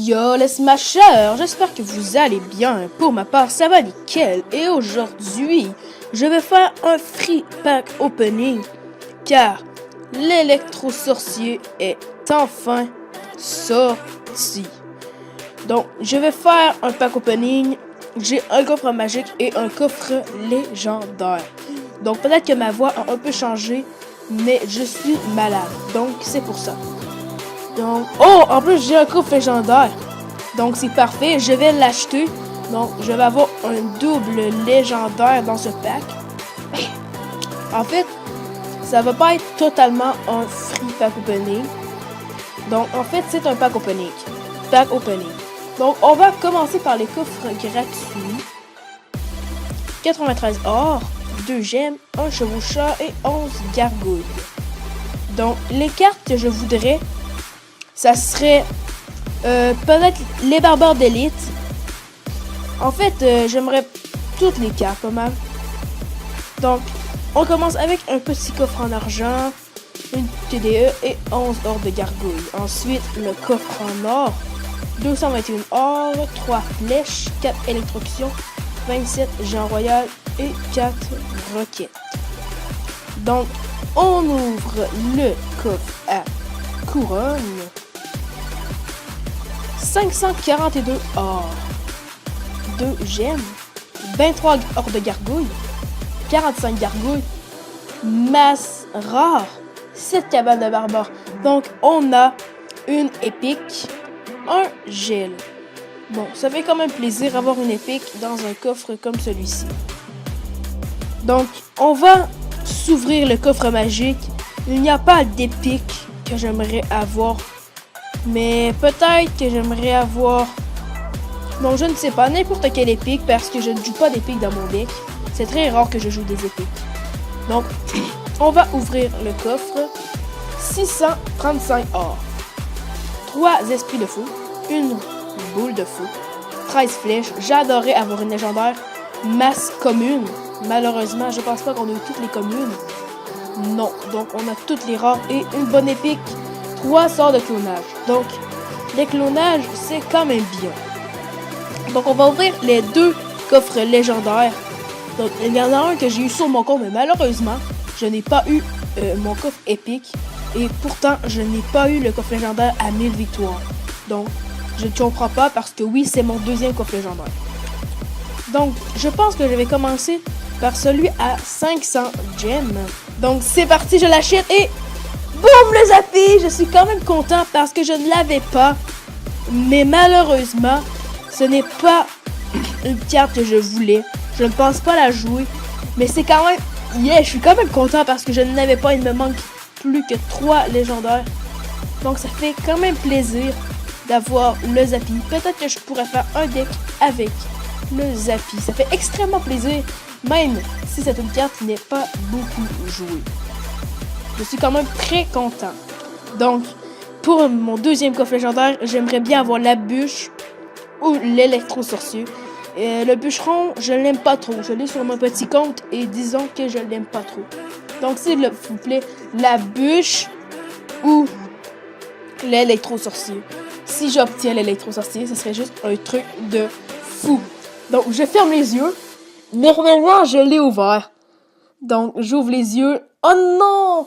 Yo les smashers, j'espère que vous allez bien. Pour ma part, ça va nickel. Et aujourd'hui, je vais faire un free pack opening car l'électro-sorcier est enfin sorti. Donc, je vais faire un pack opening. J'ai un coffre magique et un coffre légendaire. Donc, peut-être que ma voix a un peu changé, mais je suis malade. Donc, c'est pour ça. Donc, oh, en plus, j'ai un coffre légendaire. Donc, c'est parfait. Je vais l'acheter. Donc, je vais avoir un double légendaire dans ce pack. En fait, ça va pas être totalement un free pack opening. Donc, en fait, c'est un pack opening. Pack opening. Donc, on va commencer par les coffres gratuits. 93 or, 2 gemmes, 1 chevaucheur et 11 gargouilles. Donc, les cartes que je voudrais, ça serait peut-être les barbares d'élite. En fait, j'aimerais toutes les cartes, pas mal. Donc, on commence avec un petit coffre en argent, une TDE et 11 or de gargouilles. Ensuite, le coffre en or, 221 or, 3 flèches, 4 électrocutions, 27 géant royal et 4 roquettes. Donc, on ouvre le coffre à couronne. 542 or, 2 gemmes, 23 or de gargouilles, 45 gargouilles, masse rare, 7 cabanes de barbares. Donc, on a une épique, un gel. Bon, ça fait quand même plaisir d'avoir une épique dans un coffre comme celui-ci. Donc, on va s'ouvrir le coffre magique. Il n'y a pas d'épique que j'aimerais avoir. Mais peut-être que j'aimerais avoir... Bon, je ne sais pas, n'importe quelle épique parce que je ne joue pas d'épique dans mon deck. C'est très rare que je joue des épiques. Donc, on va ouvrir le coffre. 635 or. 3 esprits de feu. Une boule de feu. 13 flèches. J'adorerais avoir une légendaire. Masse commune. Malheureusement, je pense pas qu'on a eu toutes les communes. Non, donc on a toutes les rares et une bonne épique. 3 sorts de clonage. Donc, les clonages, c'est quand même bien. Donc, on va ouvrir les 2 coffres légendaires. Donc, il y en a un que j'ai eu sur mon compte, mais malheureusement, je n'ai pas eu mon coffre épique. Et pourtant, je n'ai pas eu le coffre légendaire à 1000 victoires. Donc, je ne comprends pas parce que oui, c'est mon deuxième coffre légendaire. Donc, je pense que je vais commencer par celui à 500 gemmes. Donc, c'est parti, je l'achète et... Boum, le Zappi! Je suis quand même content parce que je ne l'avais pas. Mais malheureusement, ce n'est pas une carte que je voulais. Je ne pense pas la jouer. Mais c'est quand même... Yeah, je suis quand même content parce que je ne l'avais pas. Il me manque plus que 3 légendaires. Donc ça fait quand même plaisir d'avoir le Zappi. Peut-être que je pourrais faire un deck avec le Zappi. Ça fait extrêmement plaisir. Même si c'est une carte qui n'est pas beaucoup jouée. Je suis quand même très content. Donc, pour mon deuxième coffre légendaire, j'aimerais bien avoir la bûche ou l'électro-sorcier. Le bûcheron, je l'aime pas trop. Je l'ai sur mon petit compte et disons que je l'aime pas trop. Donc, s'il vous plaît, la bûche ou l'électro-sorcier. Si j'obtiens l'électro-sorcier, ce serait juste un truc de fou. Donc, je ferme les yeux. Normalement, je l'ai ouvert. Donc, j'ouvre les yeux. Oh non!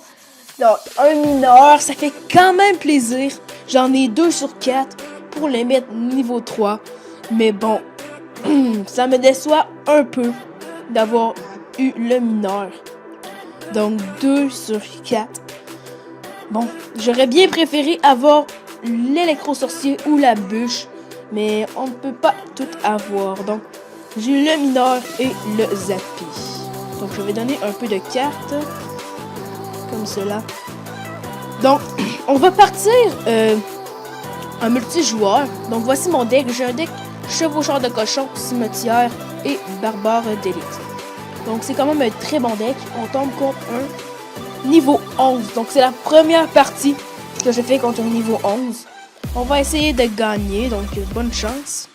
Donc, un mineur, ça fait quand même plaisir. J'en ai 2 sur 4 pour les mettre niveau 3. Mais bon, ça me déçoit un peu d'avoir eu le mineur. Donc, 2 sur 4. Bon, j'aurais bien préféré avoir l'électro-sorcier ou la bûche. Mais on ne peut pas tout avoir. Donc, j'ai eu le mineur et le Zappi. Donc, je vais donner un peu de cartes. Comme cela. Donc, on va partir en multijoueur. Donc, voici mon deck. J'ai un deck chevaucheur de cochon, cimetière et barbare d'élite. Donc, c'est quand même un très bon deck. On tombe contre un niveau 11. Donc, c'est la première partie que je fais contre un niveau 11. On va essayer de gagner. Donc, bonne chance.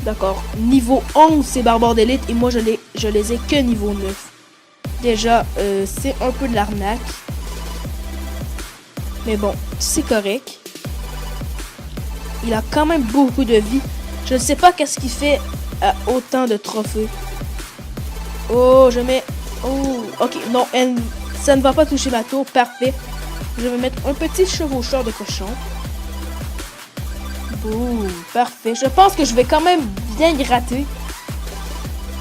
D'accord. Niveau 11, c'est barbare d'élite. Et moi, je les ai que niveau 9. Déjà, c'est un peu de l'arnaque. Mais bon, c'est correct. il a quand même beaucoup de vie. Je ne sais pas qu'est-ce qu'il fait à autant de trophées. Oh, je mets... Oh, ok, non, ça ne va pas toucher ma tour. Parfait. Je vais mettre un petit chevaucheur de cochon. Boum, parfait. Je pense que je vais quand même bien gratter.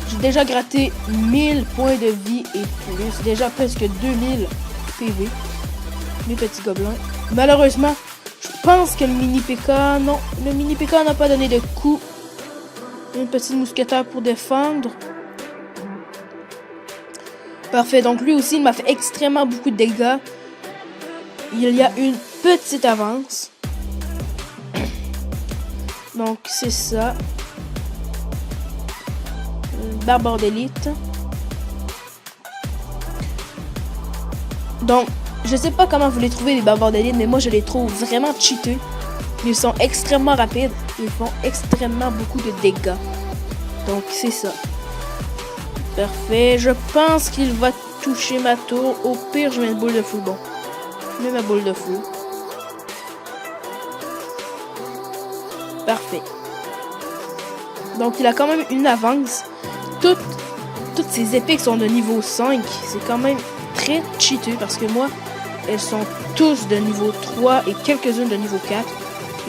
J'ai déjà gratté 1000 points de vie et plus. Déjà presque 2000 PV. Mes petits gobelins. Malheureusement, je pense que le mini P.K. Non, le mini P.K. n'a pas donné de coup. Une petite mousquetaire pour défendre. Parfait, donc lui aussi, il m'a fait extrêmement beaucoup de dégâts. Il y a une petite avance. Donc, c'est ça. Barbare d'élite. Donc, je sais pas comment vous les trouvez, les barbares d'élite, mais moi, je les trouve vraiment cheatés. Ils sont extrêmement rapides. Ils font extrêmement beaucoup de dégâts. Donc, c'est ça. Parfait. Je pense qu'il va toucher ma tour. Au pire, je mets une boule de feu. Bon. Je mets ma boule de feu. Parfait. Donc, il a quand même une avance. Toutes ces épées qui sont de niveau 5, c'est quand même très cheaté parce que moi, elles sont tous de niveau 3 et quelques-unes de niveau 4.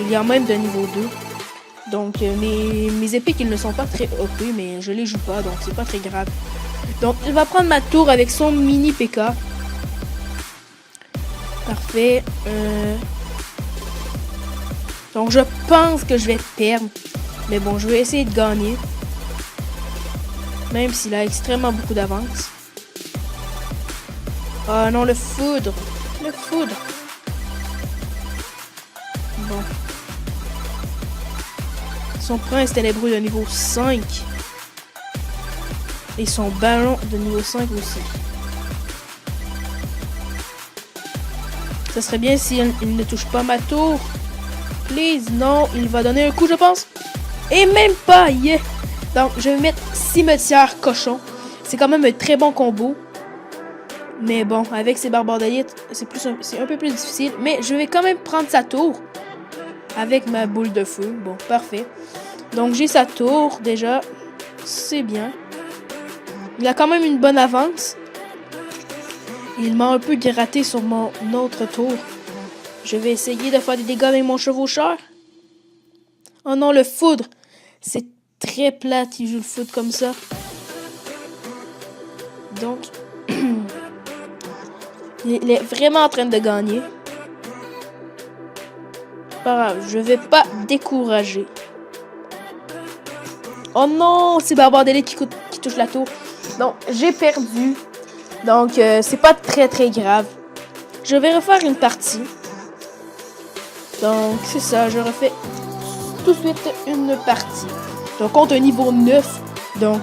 Il y a même de niveau 2. Donc, mes épées qui ne sont pas très OP, mais je les joue pas, donc c'est pas très grave. Donc, il va prendre ma tour avec son mini P.K. Parfait. Donc, je pense que je vais perdre. Mais bon, je vais essayer de gagner. Même s'il a extrêmement beaucoup d'avance. Ah non, le foudre. Le foudre. Bon. Son prince ténébreux de niveau 5. Et son ballon de niveau 5 aussi. Ça serait bien s'il ne touche pas ma tour. Please, non, il va donner un coup, je pense. Et même pas, yeah. Donc, je vais mettre cimetière cochon. C'est quand même un très bon combo. Mais bon, avec ces barbares d'élite, c'est un peu plus difficile. Mais je vais quand même prendre sa tour. Avec ma boule de feu. Bon, parfait. Donc, j'ai sa tour, déjà. C'est bien. Il a quand même une bonne avance. Il m'a un peu gratté sur mon autre tour. Je vais essayer de faire des dégâts avec mon chevaucheur. Oh non, le foudre. C'est très plate, il joue le foudre comme ça. Donc, il est vraiment en train de gagner. Pas grave, je vais pas décourager. Oh non, c'est Barbare d'élite qui touche la tour. Donc, j'ai perdu. Donc, c'est pas très très grave. Je vais refaire une partie. Donc, c'est ça, je refais tout de suite une partie. Donc, contre un niveau 9. Donc,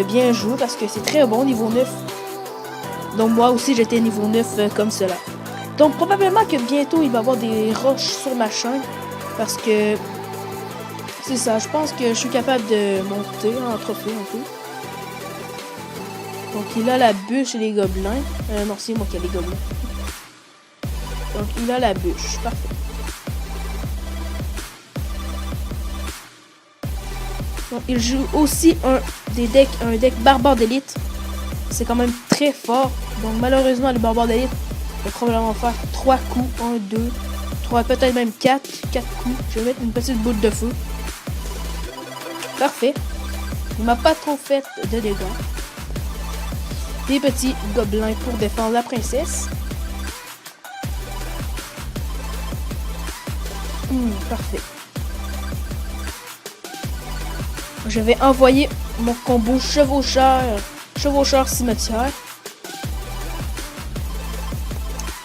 bien joué parce que c'est très bon, niveau 9. Donc, moi aussi, j'étais niveau 9 comme cela. Donc, probablement que bientôt, il va y avoir des roches sur ma chaîne. Parce que, c'est ça, je pense que je suis capable de monter en trophée un peu. Donc, il a la bûche et les gobelins. Non, c'est moi qui ai les gobelins. Donc, il a la bûche. Parfait. Donc, il joue aussi un deck barbare d'élite. C'est quand même très fort. Donc, malheureusement, le barbare d'élite va probablement faire 3 coups. 1, 2, 3, peut-être même 4 coups. Je vais mettre une petite boule de feu. Parfait. Il m'a pas trop fait de dégâts. Des petits gobelins pour défendre la princesse. Parfait. Je vais envoyer mon combo chevaucheur cimetière.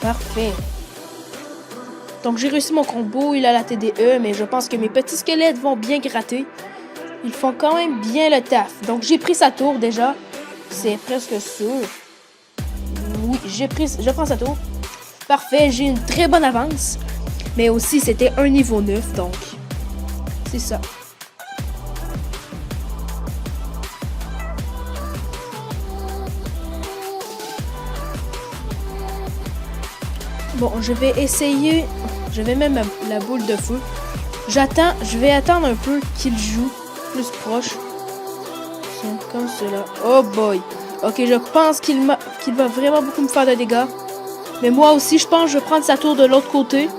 Parfait. Donc j'ai réussi mon combo, il a la TDE, mais je pense que mes petits squelettes vont bien gratter. Ils font quand même bien le taf. Donc j'ai pris sa tour déjà. C'est presque sûr. Oui, je prends sa tour. Parfait, j'ai une très bonne avance. Mais aussi, c'était un niveau 9, donc c'est ça. Bon, je vais essayer. Je vais mettre la boule de feu. Je vais attendre un peu qu'il joue plus proche. Tiens, comme cela. Oh boy. Ok, je pense qu'il va vraiment beaucoup me faire de dégâts. Mais moi aussi, je pense que je vais prendre sa tour de l'autre côté.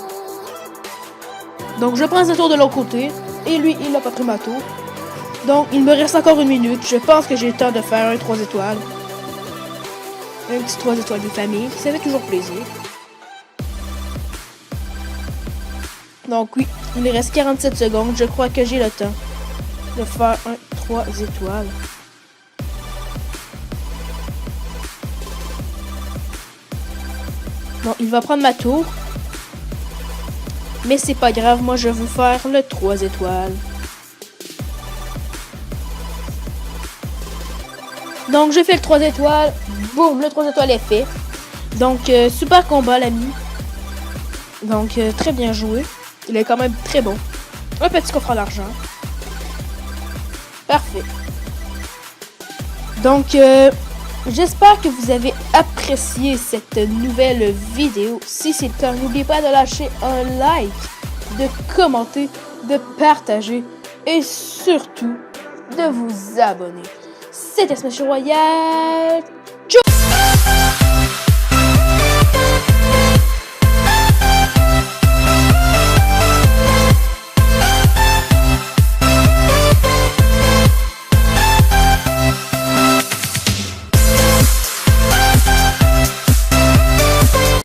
Donc, je prends sa tour de l'autre côté. Et lui, il n'a pas pris ma tour. Donc, il me reste encore 1 minute. Je pense que j'ai le temps de faire un 3 étoiles. Un petit 3 étoiles de famille. Ça fait toujours plaisir. Donc, oui, il me reste 47 secondes. Je crois que j'ai le temps de faire un 3 étoiles. Bon, il va prendre ma tour. Mais c'est pas grave, moi je vais vous faire le 3 étoiles. Donc je fais le 3 étoiles. Boum, le 3 étoiles est fait. Donc super combat l'ami. Donc très bien joué. Il est quand même très bon. Un petit coffre d'argent. Parfait. Donc j'espère que vous avez apprécié cette nouvelle vidéo. Si c'est le cas, n'oubliez pas de lâcher un like, de commenter, de partager et surtout de vous abonner. C'était Smash Royale.